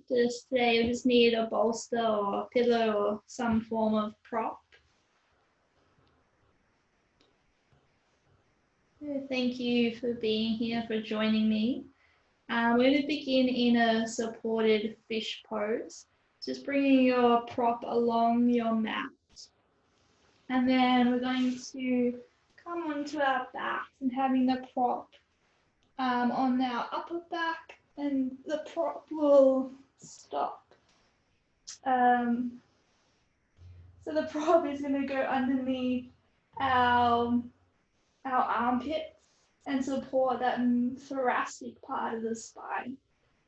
practice today, you just need a bolster or a pillow or some form of prop. Thank you for being here, for joining me. We're going to begin in a supported fish pose. Just bringing your prop along your mat. And then we're going to come onto our backs and having the prop on our upper back, and the prop will stop. So the prop is going to go underneath our armpits and support that thoracic part of the spine.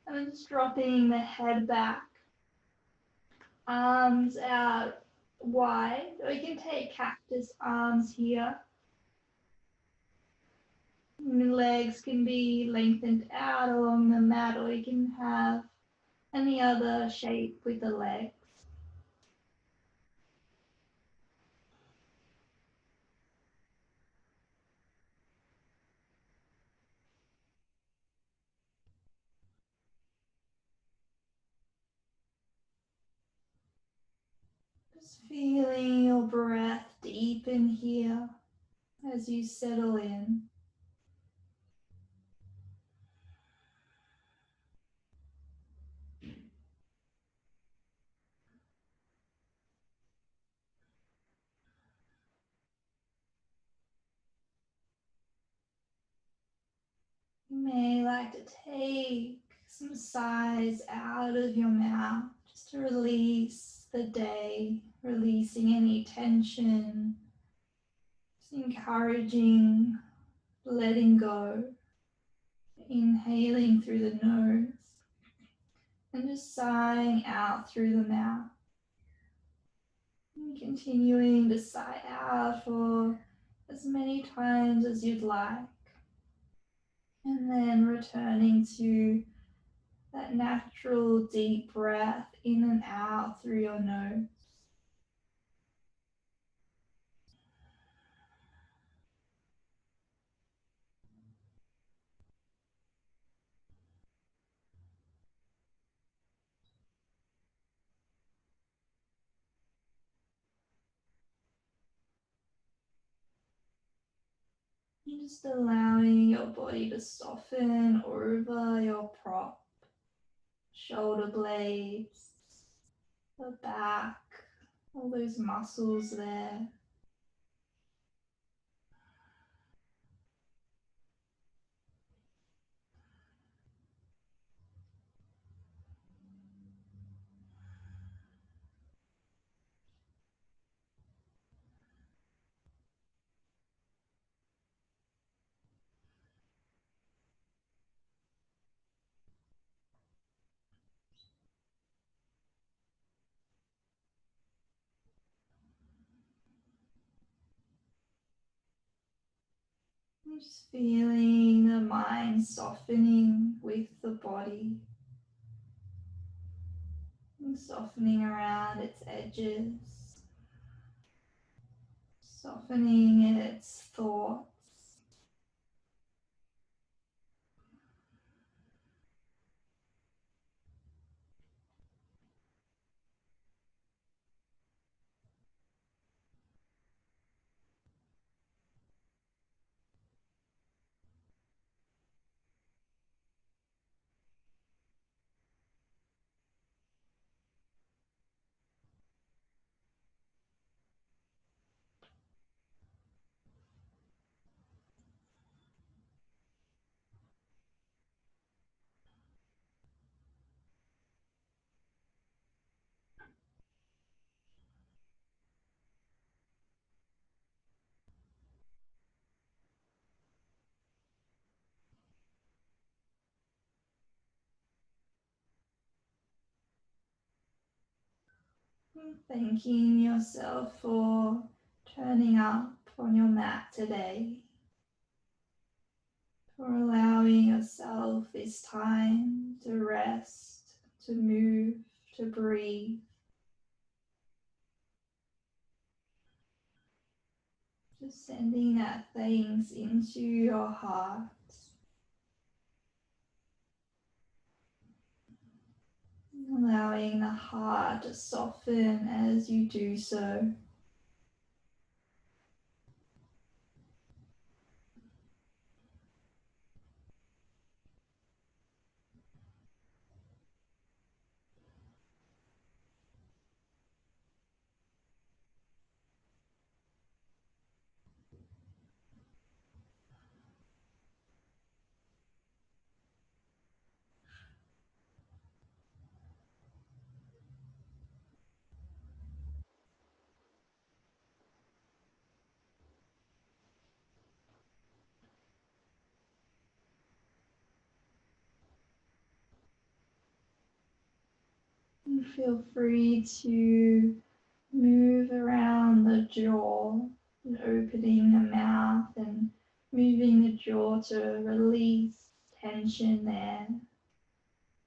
And then just dropping the head back, arms out wide. Or you can take cactus arms here. And legs can be lengthened out along the mat, or you can have any other shape with the legs. Just feeling your breath deepen here as you settle in. You may like to take some sighs out of your mouth just to release the day, releasing any tension, just encouraging letting go, inhaling through the nose and just sighing out through the mouth. And continuing to sigh out for as many times as you'd like. And then returning to that natural deep breath in and out through your nose. And just allowing your body to soften over your prop, shoulder blades, the back, all those muscles there. Just feeling the mind softening with the body, and softening around its edges, softening its thoughts. Thanking yourself for turning up on your mat today, for allowing yourself this time to rest, to move, to breathe. Just sending that thanks into your heart. allowing the heart to soften as you do so. And feel free to move around the jaw and opening the mouth and moving the jaw to release tension there.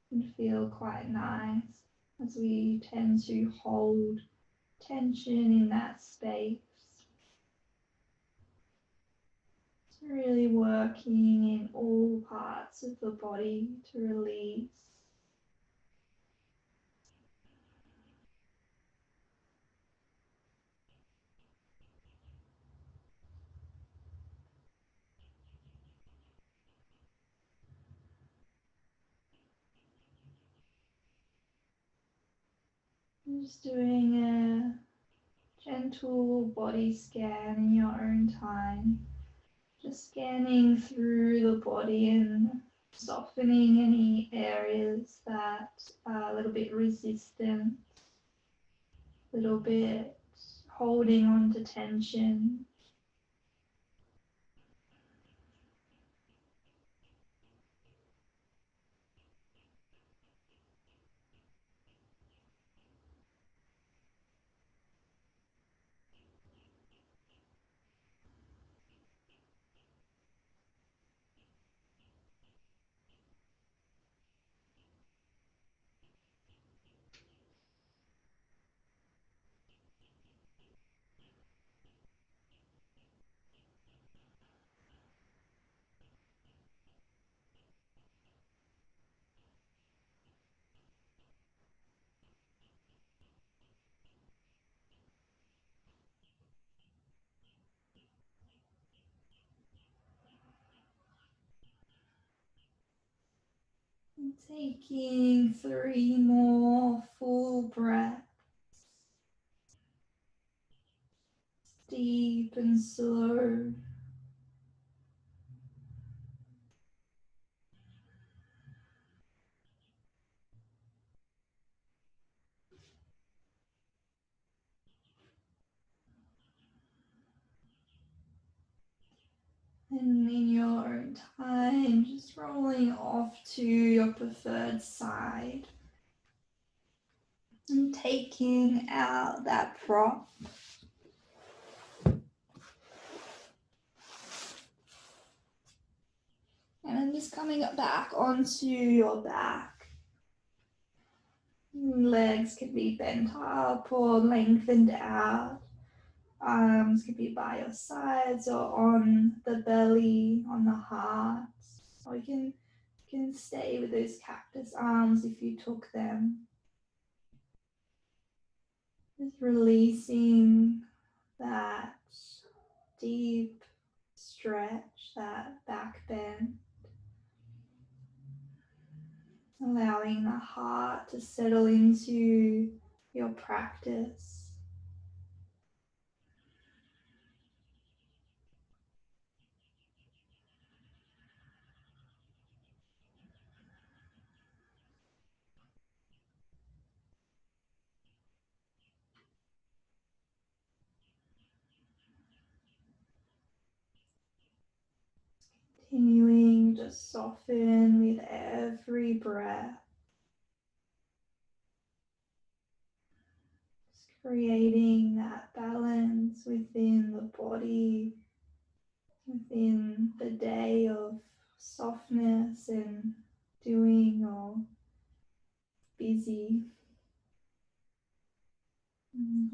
Can feel quite nice as we tend to hold tension in that space. So really working in all parts of the body to release. Just doing a gentle body scan in your own time. Just scanning through the body and softening any areas that are a little bit resistant, a little bit holding on to tension. And taking 3 more full breaths, deep and slow. And in your own time, just rolling off to your preferred side and taking out that prop. And then just coming back onto your back. Legs can be bent up or lengthened out. Arms can be by your sides or on the belly, on the heart. Or you can stay with those cactus arms if you took them. Just releasing that deep stretch, that back bend. Allowing the heart to settle into your practice. Continuing to soften with every breath. Just creating that balance within the body, within the day of softness and doing or busy.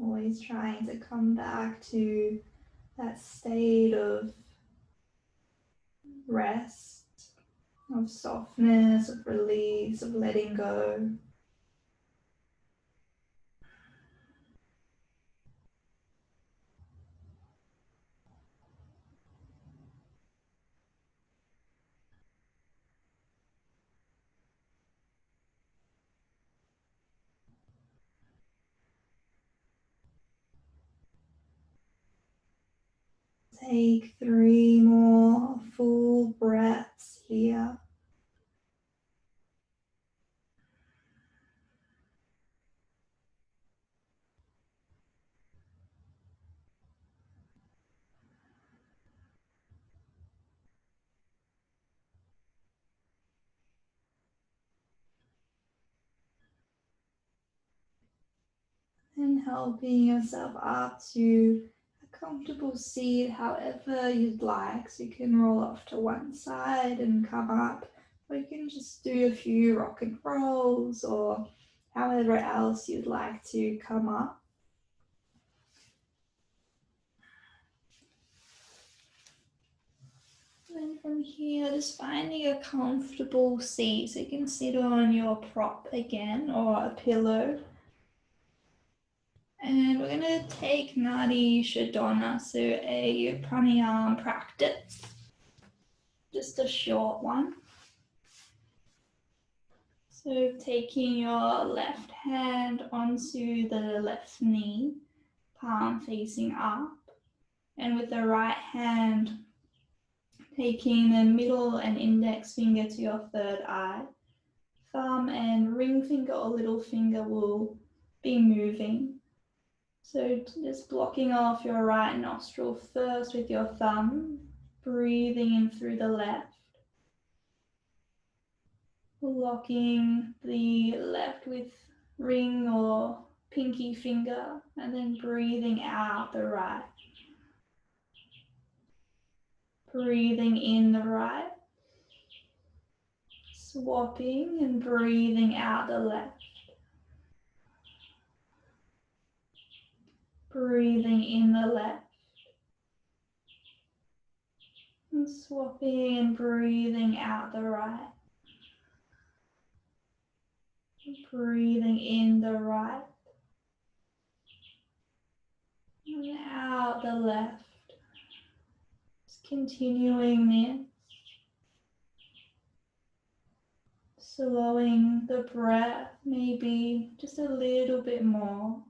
Always trying to come back to that state of rest, of softness, of release, of letting go. Take 3 more full breaths here. And helping yourself up to a comfortable seat however you'd like. So you can roll off to one side and come up, or you can just do a few rock and rolls or however else you'd like to come up. And from here, just finding a comfortable seat so you can sit on your prop again or a pillow. And we're going to take Nadi Shodhana, so a pranayama practice, just a short one. So taking your left hand onto the left knee, palm facing up, and with the right hand, taking the middle and index finger to your third eye. Thumb and ring finger or little finger will be moving. So just blocking off your right nostril first with your thumb, breathing in through the left, blocking the left with ring or pinky finger, and then breathing out the right. Breathing in the right, swapping and breathing out the left. Breathing in the left. And swapping and breathing out the right. Breathing in the right. And out the left. Just continuing this. Slowing the breath maybe just a little bit more.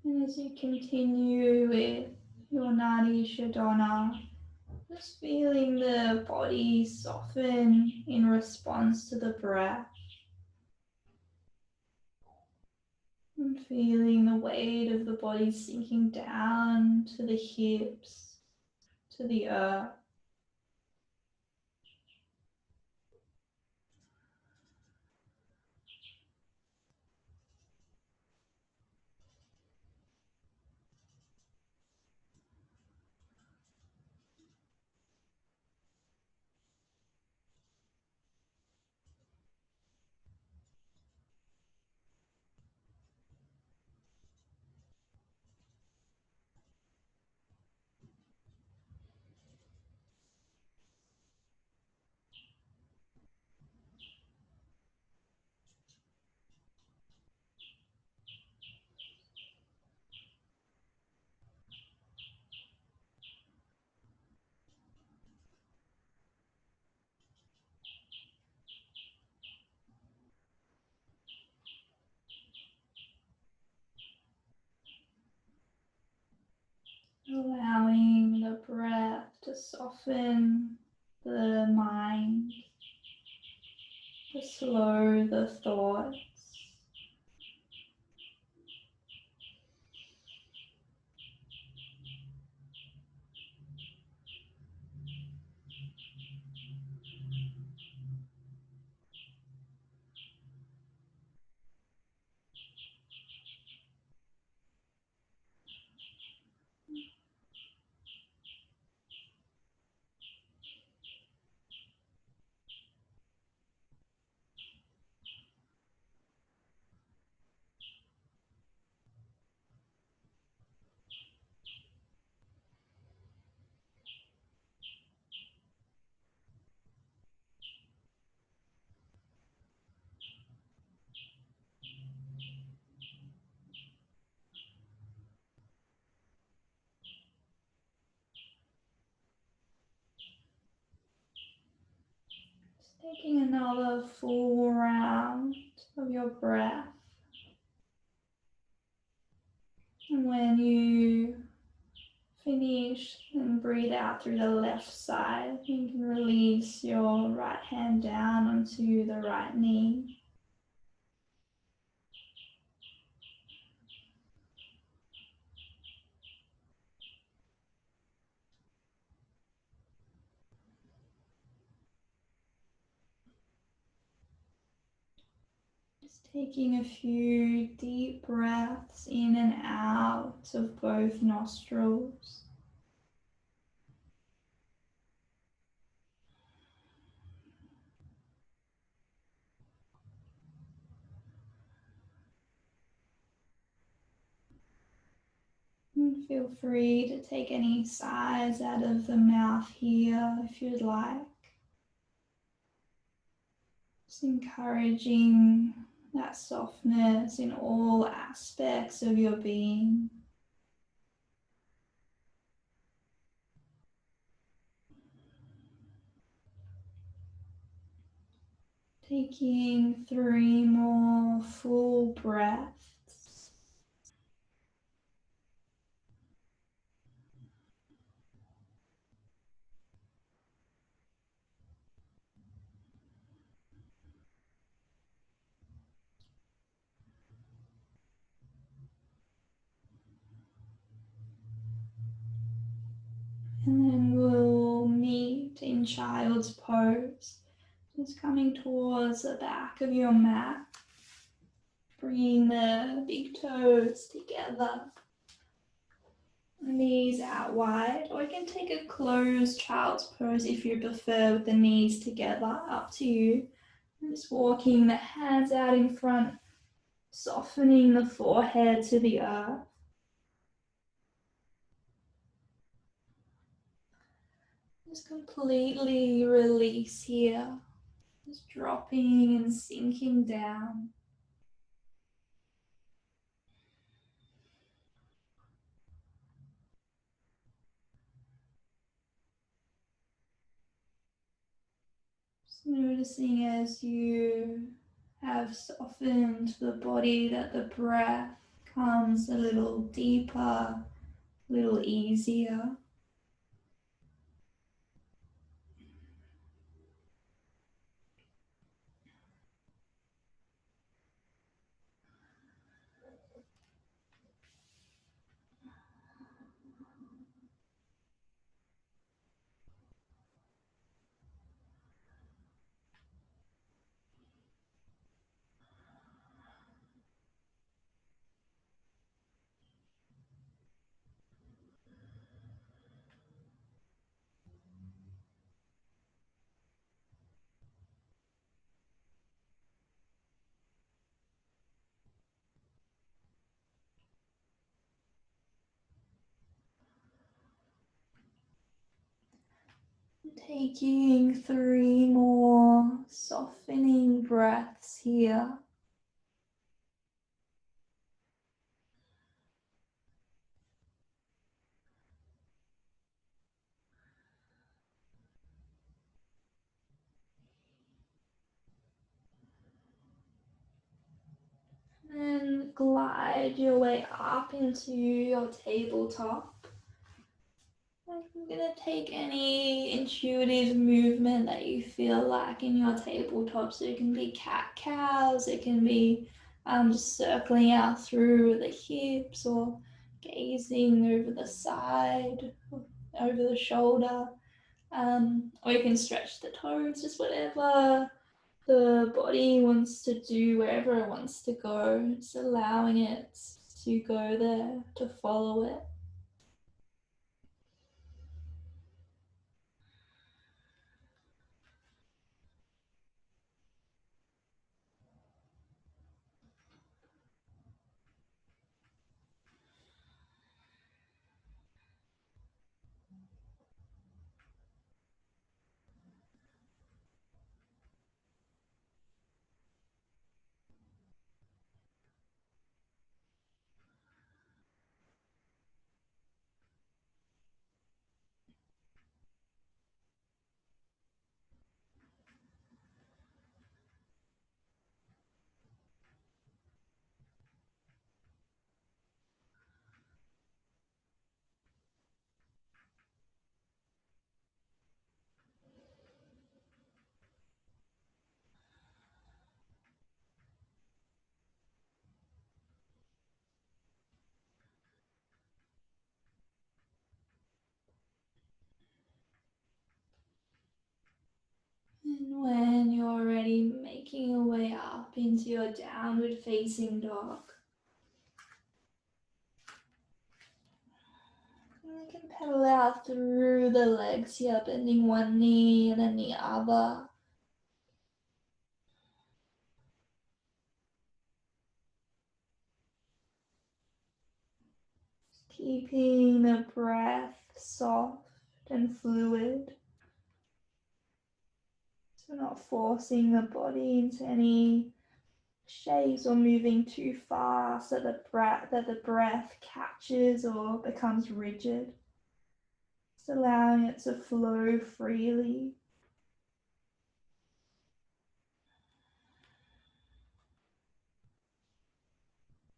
And as you continue with your Nadi Shodhana, just feeling the body soften in response to the breath. And feeling the weight of the body sinking down to the hips, to the earth. Allowing the breath to soften the mind, to slow the thoughts. Taking another full round of your breath. And when you finish, then breathe out through the left side. You can release your right hand down onto the right knee. Just taking a few deep breaths in and out of both nostrils. And feel free to take any sighs out of the mouth here if you'd like. Just encouraging that softness in all aspects of your being. Taking 3 more full breaths. And then we'll meet in child's pose. Just coming towards the back of your mat. Bringing the big toes together. Knees out wide, or you can take a closed child's pose if you prefer with the knees together, up to you. And just walking the hands out in front, softening the forehead to the earth. Just completely release here, just dropping and sinking down. Just noticing as you have softened the body that the breath comes a little deeper, a little easier. Taking 3 more softening breaths here. And glide your way up into your tabletop. I'm going to take any intuitive movement that you feel like in your tabletop. So it can be cat-cows, it can be just circling out through the hips or gazing over the side, over the shoulder. Or you can stretch the toes, just whatever the body wants to do, wherever it wants to go. Just allowing it to go there, to follow it. up into your downward facing dog. And you can pedal out through the legs here, bending one knee and then the other. Keeping the breath soft and fluid. So not forcing the body into any shapes or moving too fast that the breath catches or becomes rigid. Just allowing it to flow freely.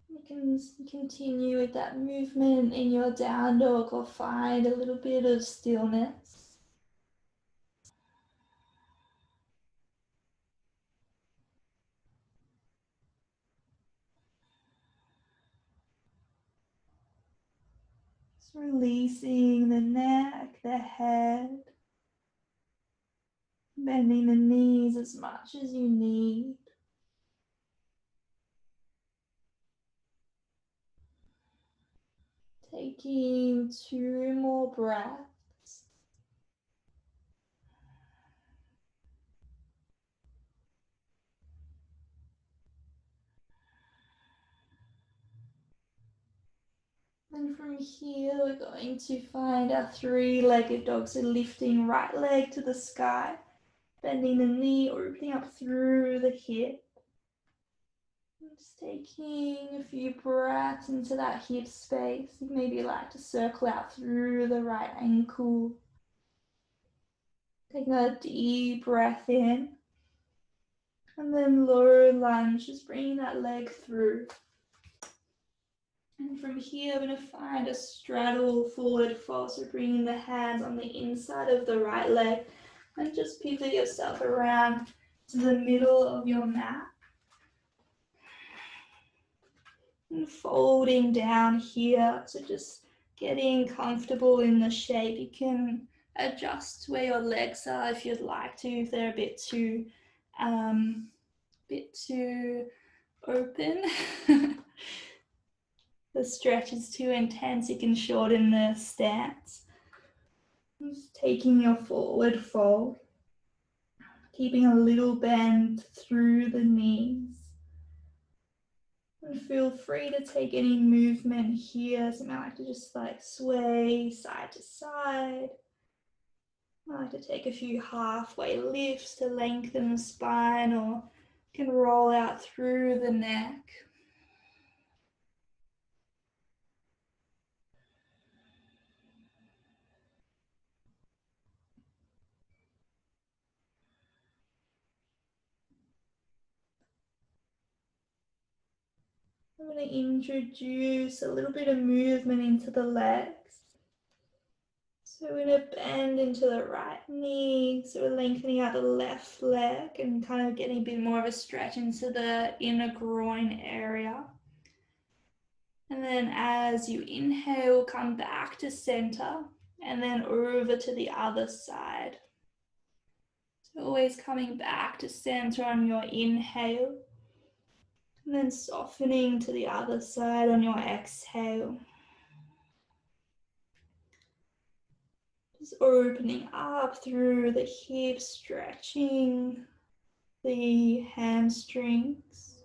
You can continue with that movement in your down dog or find a little bit of stillness. Just releasing the neck, the head, bending the knees as much as you need. Taking 2 more breaths. And from here, we're going to find our 3-legged dog. So lifting right leg to the sky, bending the knee, opening up through the hip. Just taking a few breaths into that hip space. You maybe like to circle out through the right ankle. Taking a deep breath in. And then low lunge, just bringing that leg through. And from here, we're going to find a straddle forward fold. So bringing the hands on the inside of the right leg. And just pivot yourself around to the middle of your mat. And folding down here, so just getting comfortable in the shape. You can adjust where your legs are if you'd like to, if they're a bit too open. The stretch is too intense, you can shorten the stance. Just taking your forward fold, keeping a little bend through the knees. And feel free to take any movement here. So I like to just like sway side to side. I like to take a few halfway lifts to lengthen the spine, or you can roll out through the neck. I'm going to introduce a little bit of movement into the legs. So we're going to bend into the right knee. So we're lengthening out the left leg and kind of getting a bit more of a stretch into the inner groin area. And then as you inhale, come back to center and then over to the other side. So always coming back to center on your inhale. And then softening to the other side on your exhale. Just opening up through the hips, stretching the hamstrings.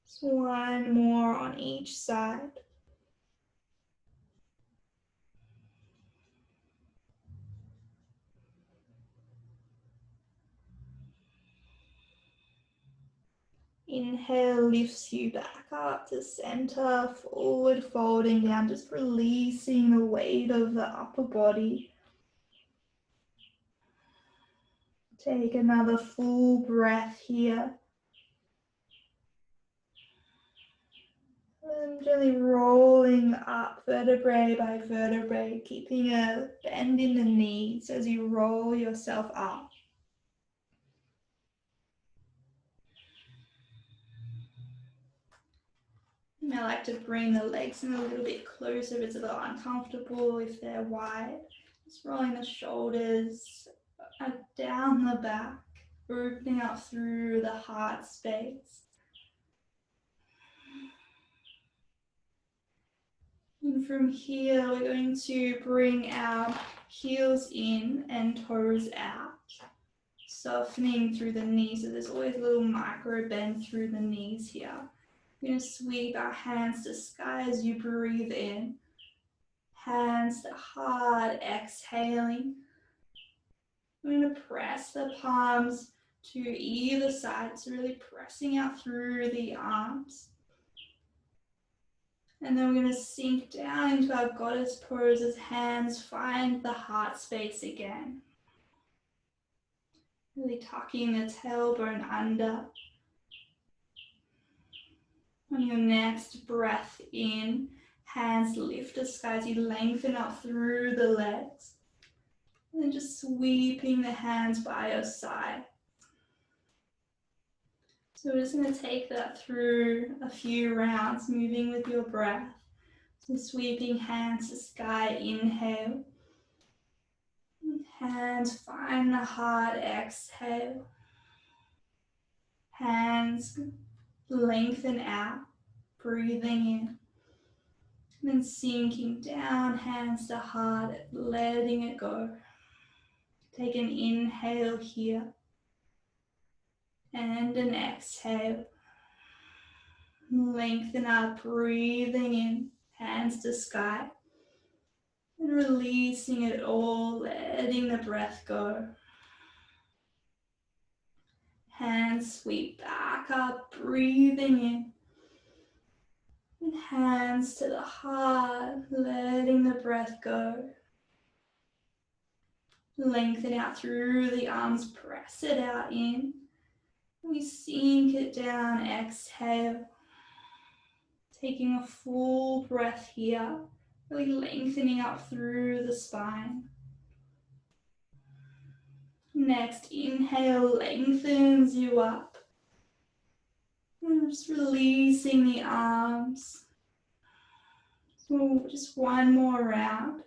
Just one more on each side. Inhale lifts you back up to center, forward folding down, just releasing the weight of the upper body. Take another full breath here. And gently rolling up vertebrae by vertebrae, keeping a bend in the knees as you roll yourself up. I like to bring the legs in a little bit closer if it's a little uncomfortable, if they're wide. Just rolling the shoulders down the back, opening up through the heart space. And from here, we're going to bring our heels in and toes out, softening through the knees. So there's always a little micro bend through the knees here. We're going to sweep our hands to sky as you breathe in. Hands to heart, exhaling. We're going to press the palms to either side, so really pressing out through the arms. And then we're going to sink down into our goddess pose as hands find the heart space again. Really tucking the tailbone under. On your next breath in, hands lift to sky as you lengthen up through the legs. And then just sweeping the hands by your side. So we're just going to take that through a few rounds, moving with your breath. So sweeping hands to sky, inhale. Hands find the heart, exhale. Hands lengthen out, breathing in. And then sinking down, hands to heart, letting it go. Take an inhale here. And an exhale. Lengthen up, breathing in, hands to sky. And releasing it all, letting the breath go. Hands sweep back up, breathing in. And hands to the heart, letting the breath go. Lengthen out through the arms, press it out in. We sink it down, exhale. Taking a full breath here, really lengthening up through the spine. Next inhale lengthens you up. And just releasing the arms. So just one more round.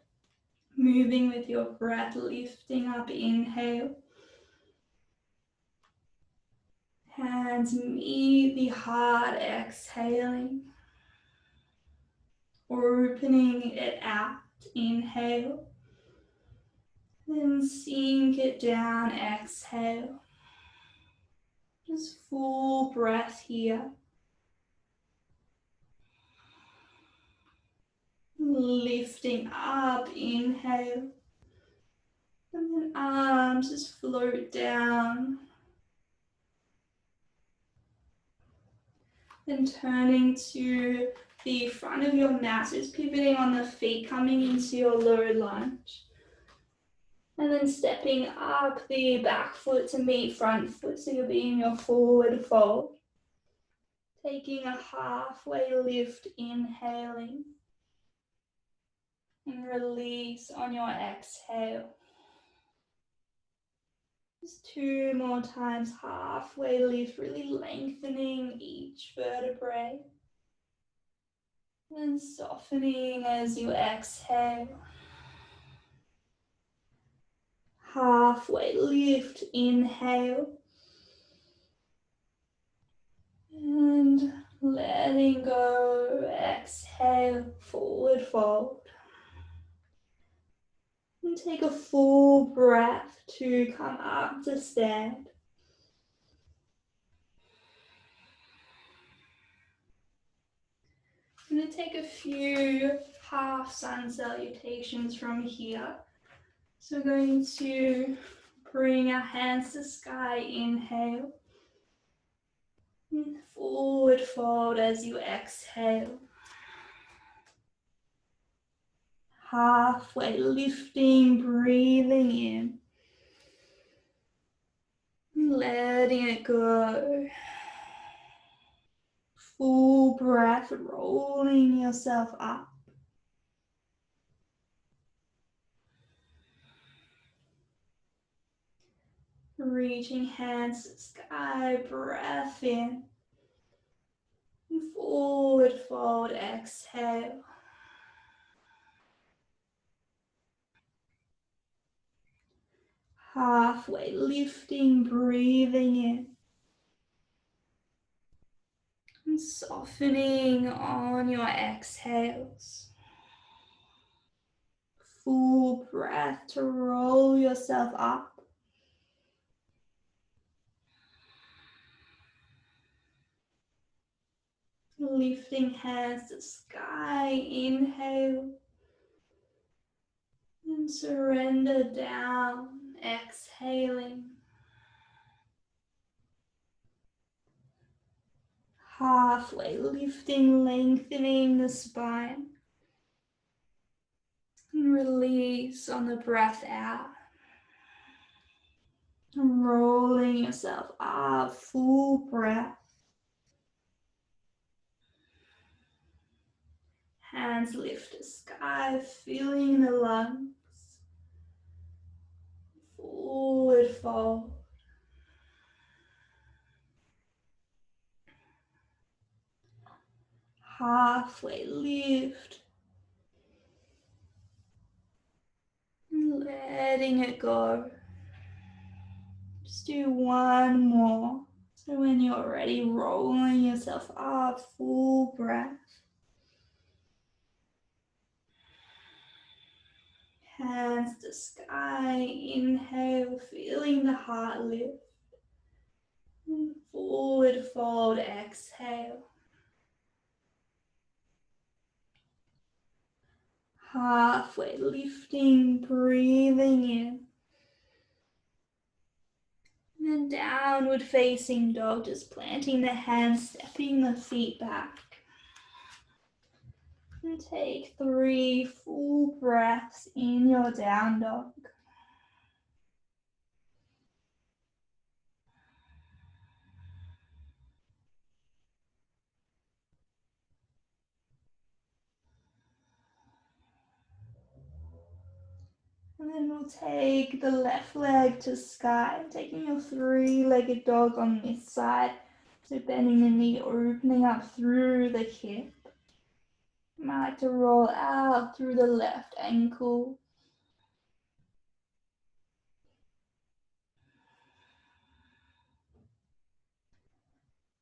Moving with your breath, lifting up, inhale. Hands meet the heart, exhaling. Opening it out, inhale. Then sink it down, exhale. Just full breath here. Lifting up, inhale. And then arms just float down. Then turning to the front of your mat, so just pivoting on the feet, coming into your low lunge. And then stepping up the back foot to meet front foot, so you'll be in your forward fold. Taking a halfway lift, inhaling. And release on your exhale. Just two more times, halfway lift, really lengthening each vertebrae. And softening as you exhale. Halfway lift, inhale. And letting go, exhale, forward fold. And take a full breath to come up to stand. I'm going to take a few half sun salutations from here. So we're going to bring our hands to sky, inhale. And forward fold as you exhale. Halfway lifting, breathing in. Letting it go. Full breath, rolling yourself up. Reaching hands to sky, breath in. And forward fold, exhale. Halfway lifting, breathing in. And softening on your exhales. Full breath to roll yourself up. Lifting hands to sky, inhale. And surrender down, exhaling. Halfway lifting, lengthening the spine. And release on the breath out. And rolling yourself up, full breath. Hands lift to sky, filling the lungs. Forward fold. Halfway lift. And letting it go. Just do one more. So when you're ready, rolling yourself up, full breath. Hands to sky, inhale, feeling the heart lift. And forward fold, exhale. Halfway lifting, breathing in. And then downward facing dog, just planting the hands, stepping the feet back. And take 3 full breaths in your down dog. And then we'll take the left leg to sky, taking your 3-legged dog on this side. So bending the knee, opening up through the hip. You might like to roll out through the left ankle.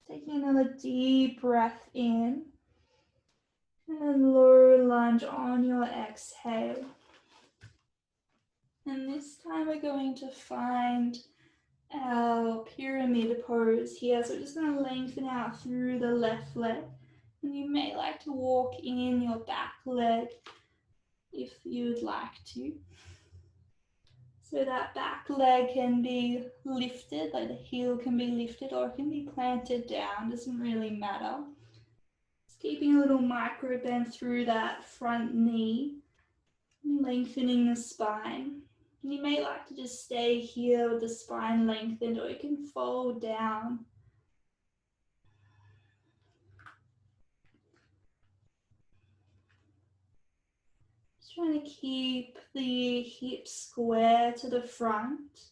Taking another deep breath in. And then low lunge on your exhale. And this time we're going to find our pyramid pose here. So we're just going to lengthen out through the left leg. And you may like to walk in your back leg if you'd like to. So that back leg can be lifted, like the heel can be lifted, or it can be planted down, doesn't really matter. Just keeping a little micro bend through that front knee, lengthening the spine. And you may like to just stay here with the spine lengthened, or you can fold down. Just trying to keep the hips square to the front.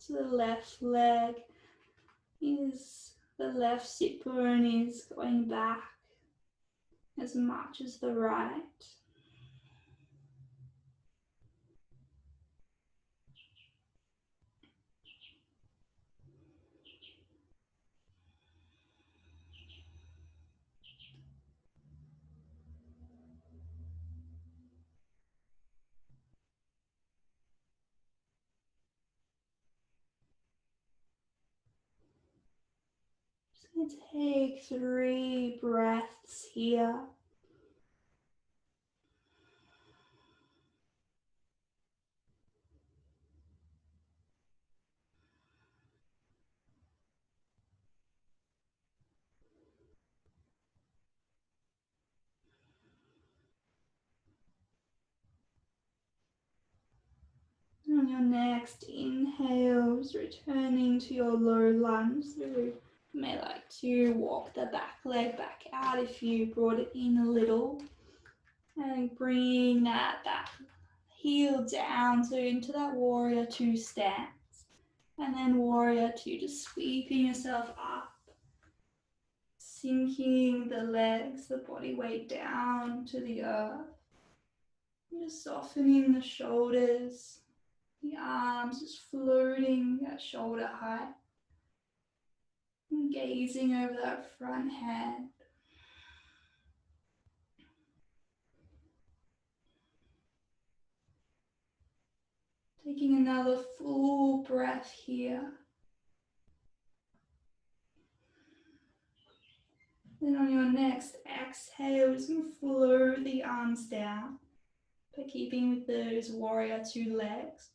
To the left leg is the left sit bone is going back as much as the right. Just going to take 3 breaths here. On your next inhale, just returning to your low lunge. So you may like to walk the back leg back out if you brought it in a little. And bringing that back heel down, so into that warrior 2 stance. And then warrior 2, just sweeping yourself up. sinking the legs, the body weight down to the earth. And just softening the shoulders, the arms just floating at shoulder height. And gazing over that front hand. Taking another full breath here. Then on your next exhale, just going to float the arms down by keeping with those warrior two legs.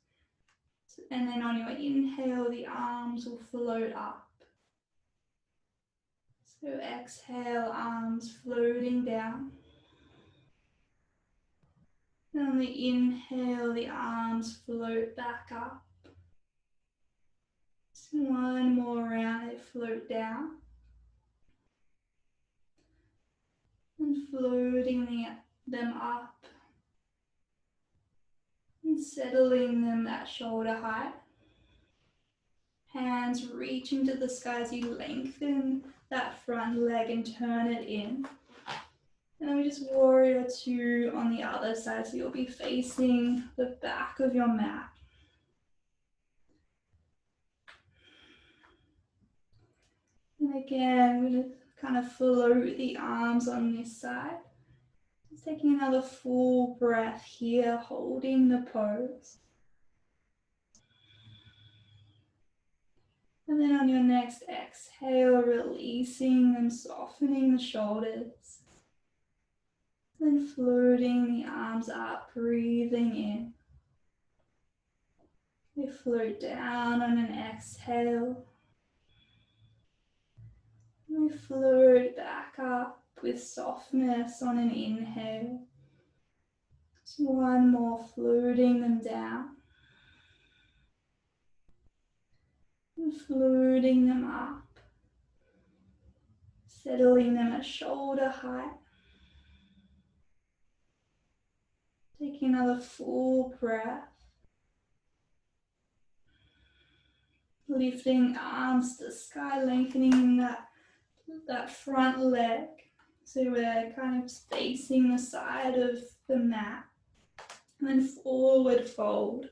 And then on your inhale, the arms will float up. So exhale, arms floating down. And on the inhale, the arms float back up. So one more round, they float down. And floating them up. And settling them at shoulder height. Hands reaching to the sky as you lengthen that front leg and turn it in. And then we just warrior two on the other side, so you'll be facing the back of your mat. And again, we're going to kind of float the arms on this side. Just taking another full breath here, holding the pose. And then on your next exhale, releasing and softening the shoulders. Then floating the arms up, breathing in. They float down on an exhale. And they float back up with softness on an inhale. So one more, floating them down. And floating them up. Settling them at shoulder height. Taking another full breath. Lifting arms to the sky, lengthening that front leg. So we're kind of facing the side of the mat. And then forward fold.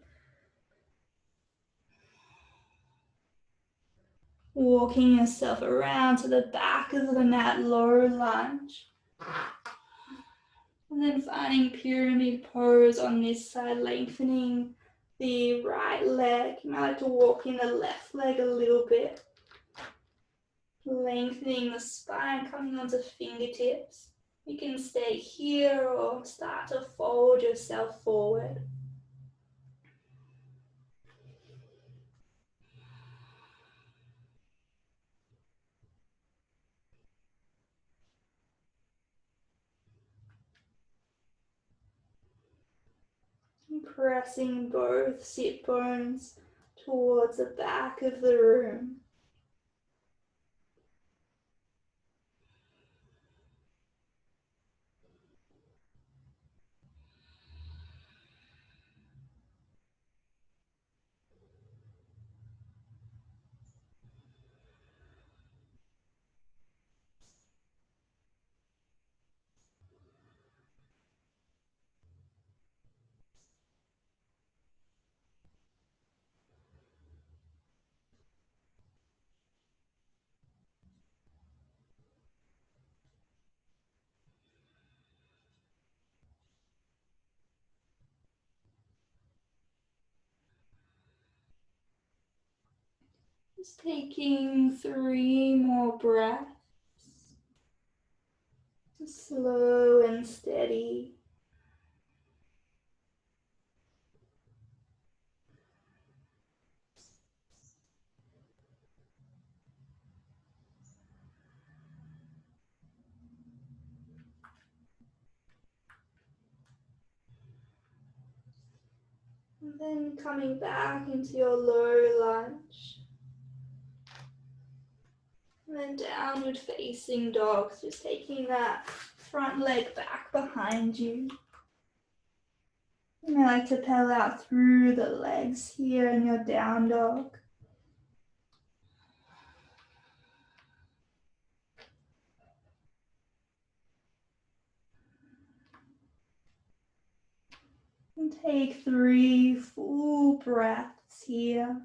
Walking yourself around to the back of the mat, low lunge. And then finding pyramid pose on this side, lengthening the right leg. You might like to walk in the left leg a little bit. Lengthening the spine, coming onto fingertips. You can stay here or start to fold yourself forward. Pressing both sit bones towards the back of the room. Just taking 3 more breaths. Just slow and steady. And then coming back into your low lunge. And then downward facing dog, just taking that front leg back behind you. And I like to pedal out through the legs here in your down dog. And take 3 full breaths here.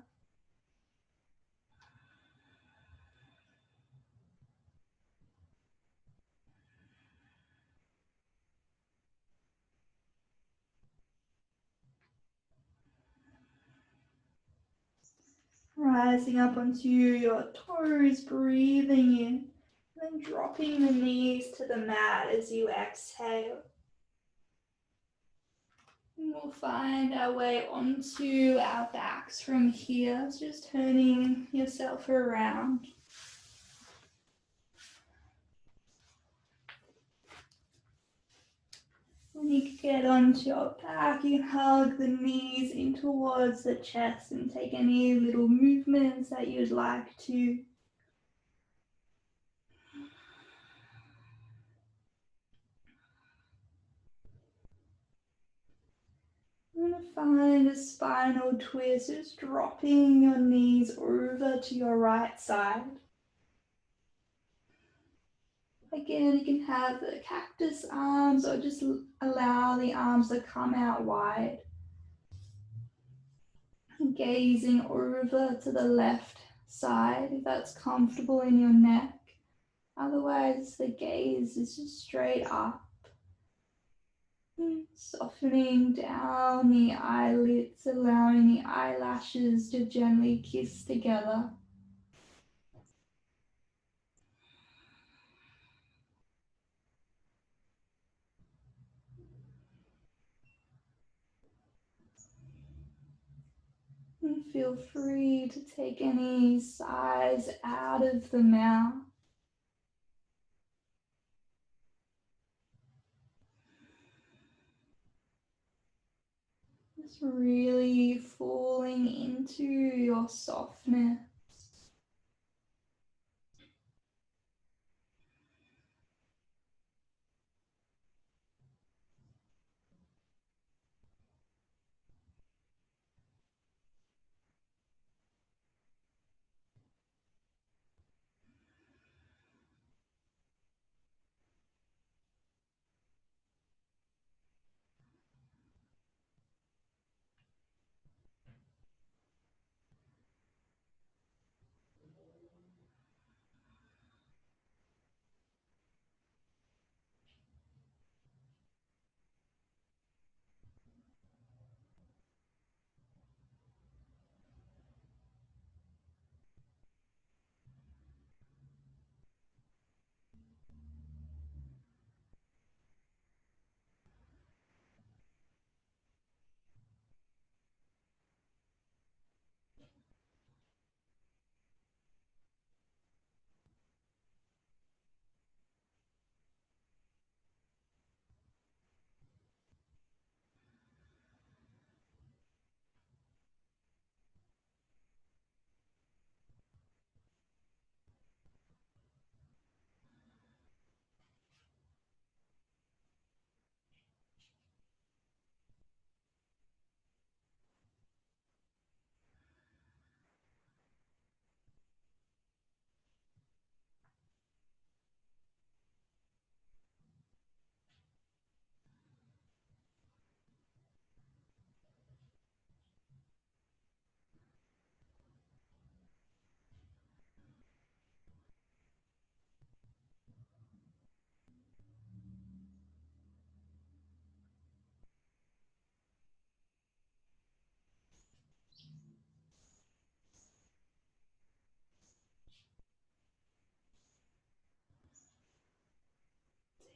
Rising up onto your toes, breathing in, then dropping the knees to the mat as you exhale. And we'll find our way onto our backs from here, just turning yourself around. When you get onto your back, you hug the knees in towards the chest and take any little movements that you'd like to. You're going to find a spinal twist, just dropping your knees over to your right side. Again, you can have the cactus arms or just allow the arms to come out wide. Gazing over to the left side if that's comfortable in your neck. Otherwise, the gaze is just straight up. Softening down the eyelids, allowing the eyelashes to gently kiss together. And feel free to take any sighs out of the mouth. Just really falling into your softness.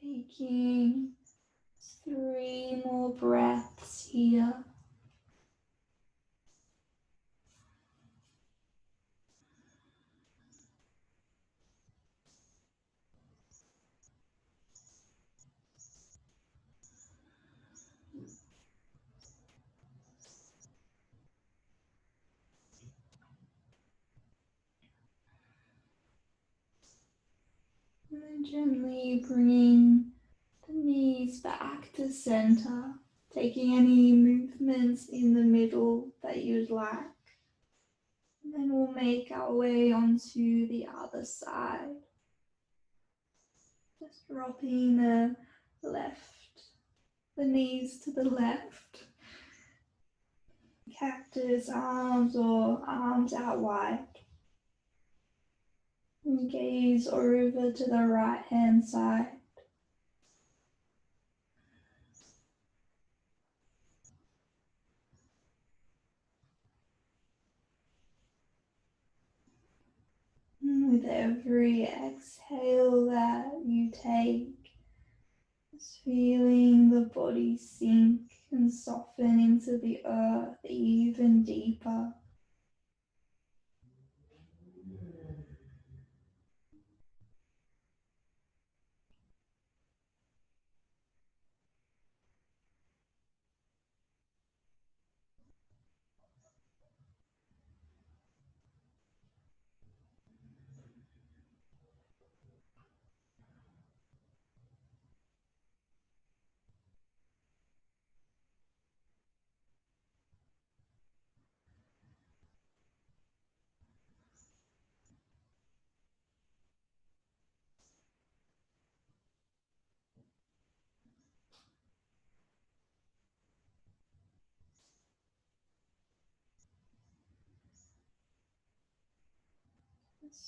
Taking 3 more breaths here. And then gently bringing the knees back to center, taking any movements in the middle that you'd like. And then we'll make our way onto the other side. Just dropping the knees to the left, cactus arms or arms out wide. And gaze over to the right hand side. And with every exhale that you take, just feeling the body sink and soften into the earth even deeper.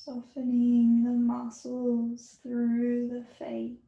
Softening the muscles through the face.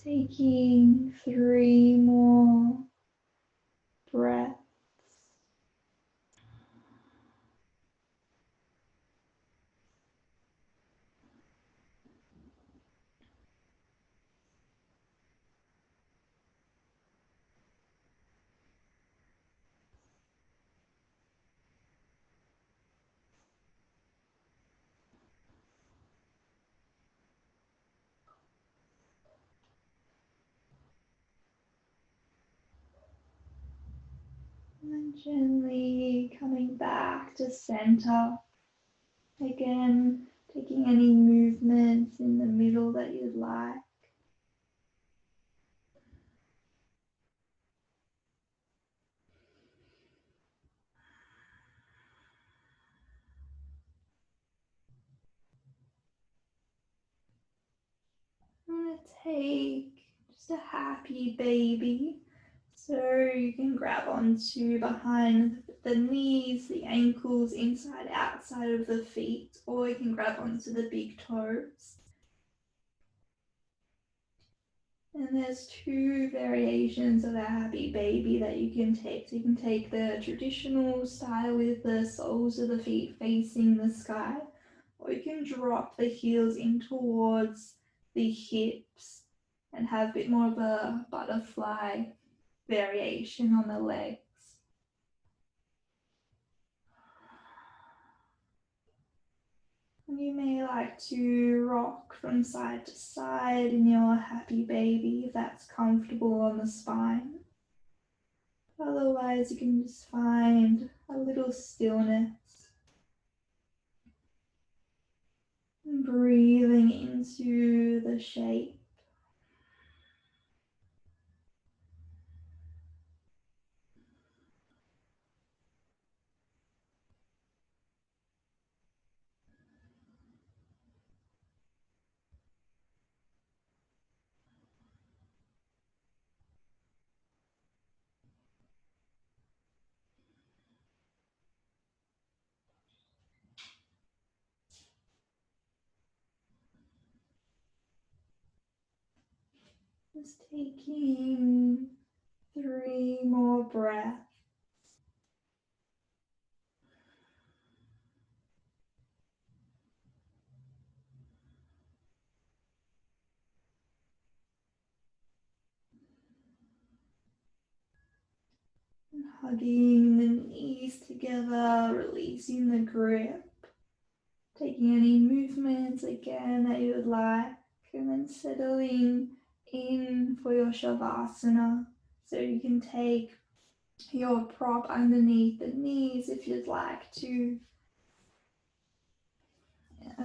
Taking 3 more breaths. And then gently coming back to center. Again, taking any movements in the middle that you'd like. I'm going to take just a happy baby. So you can grab onto behind the knees, the ankles, inside, outside of the feet, or you can grab onto the big toes. And there's 2 variations of a happy baby that you can take. So you can take the traditional style with the soles of the feet facing the sky, or you can drop the heels in towards the hips and have a bit more of a butterfly variation on the legs. And you may like to rock from side to side in your happy baby if that's comfortable on the spine. Otherwise, you can just find a little stillness, breathing into the shape. Just taking 3 more breaths. Hugging the knees together, releasing the grip, taking any movements again that you would like, and then settling in for your Shavasana. So you can take your prop underneath the knees if you'd like to,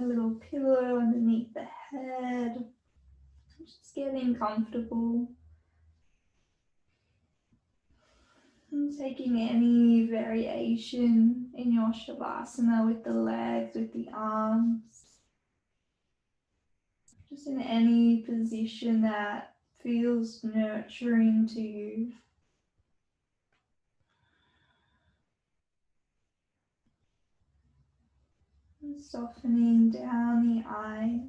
a little pillow underneath the head, just getting comfortable. And taking any variation in your Shavasana with the legs, with the arms, just in any position that feels nurturing to you. And softening down the eyes.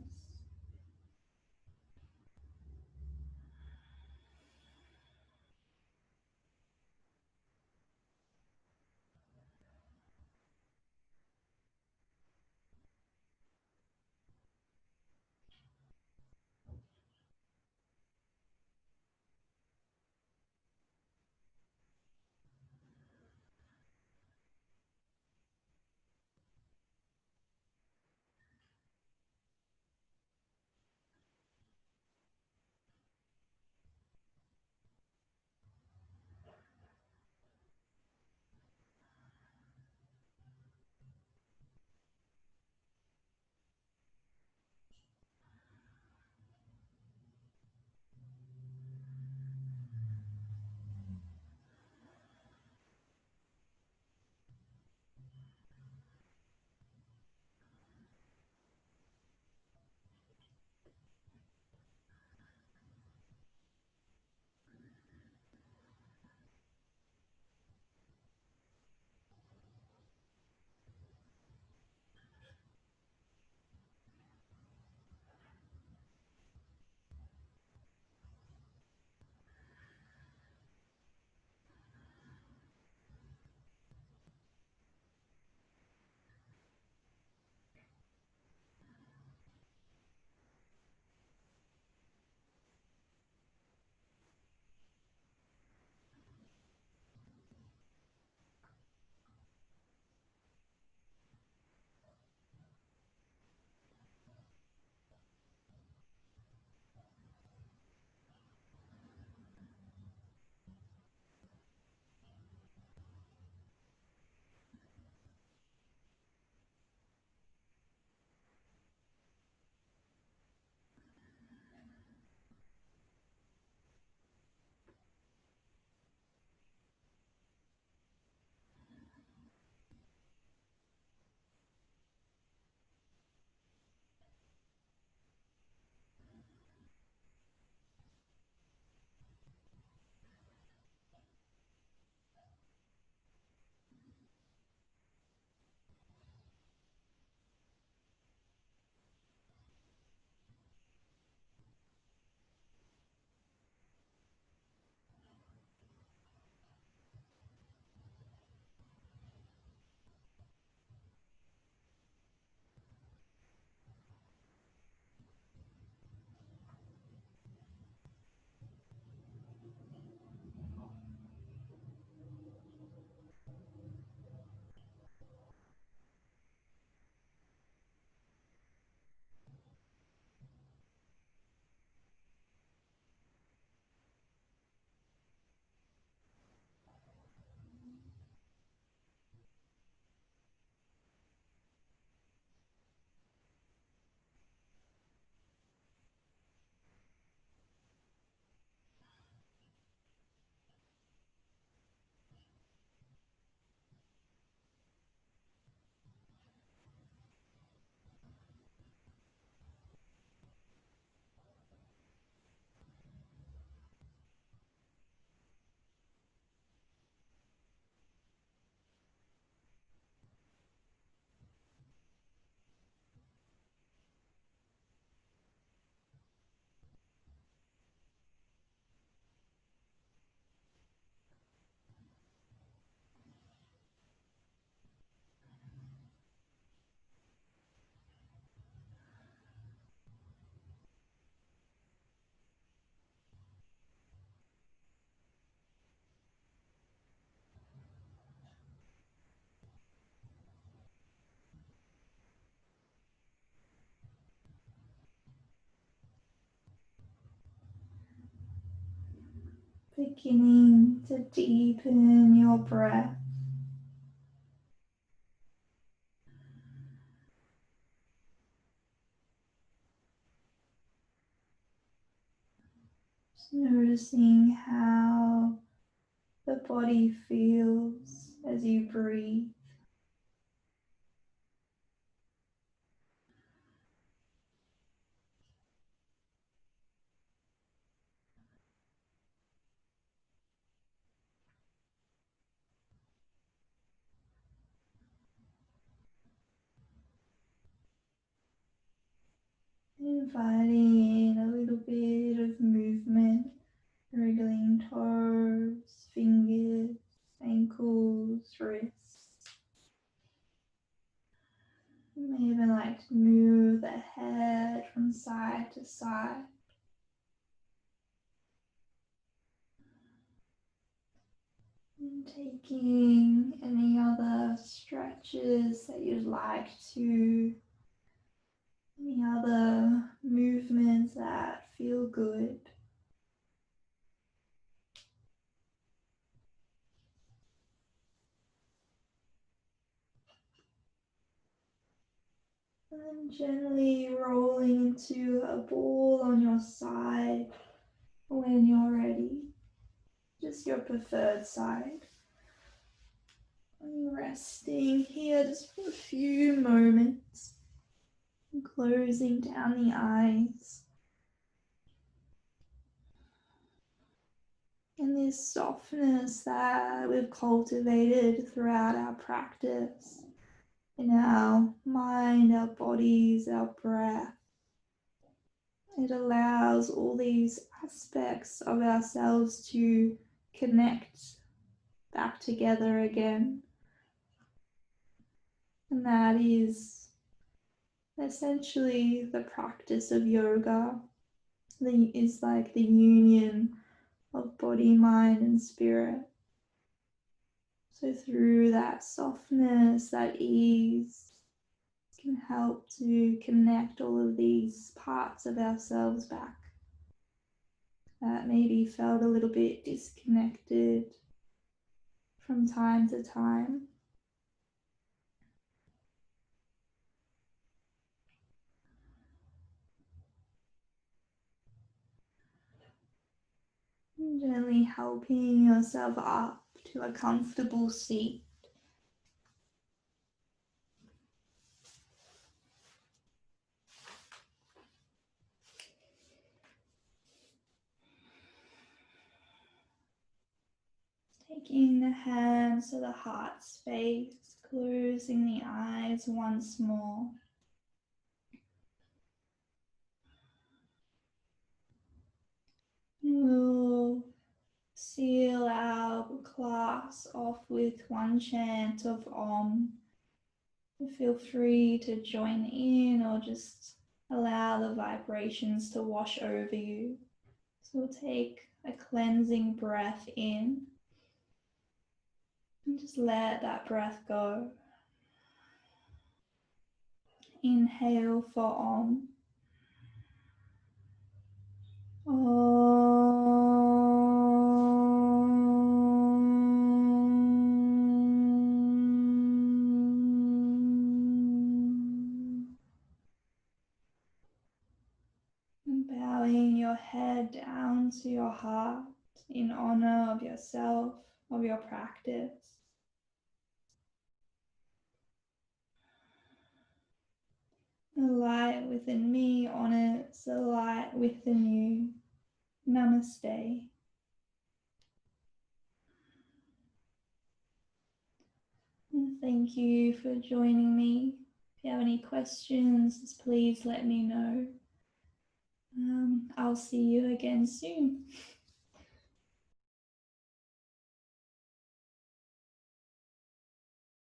beginning to deepen your breath. Just noticing how the body feels as you breathe. Inviting in a little bit of movement, wriggling toes, fingers, ankles, wrists. You may even like to move the head from side to side. And taking any other stretches that you'd like to, any other movements that feel good. And then gently rolling into a ball on your side when you're ready. Just your preferred side. And resting here just for a few moments. And closing down the eyes. And this softness that we've cultivated throughout our practice in our mind, our bodies, our breath. It allows all these aspects of ourselves to connect back together again. And that is essentially the practice of yoga. It's like the union of body, mind, and spirit. So through that softness, that ease, can help to connect all of these parts of ourselves back that maybe felt a little bit disconnected from time to time. And gently helping yourself up to a comfortable seat. Taking the hands to the heart space, closing the eyes once more. We'll seal our class off with one chant of Om. Feel free to join in or just allow the vibrations to wash over you. So we'll take a cleansing breath in and just let that breath go. Inhale for Om. And bowing your head down to your heart in honor of yourself, of your practice. The light within me honors the light within you. Namaste. And thank you for joining me. If you have any questions, just please let me know. I'll see you again soon.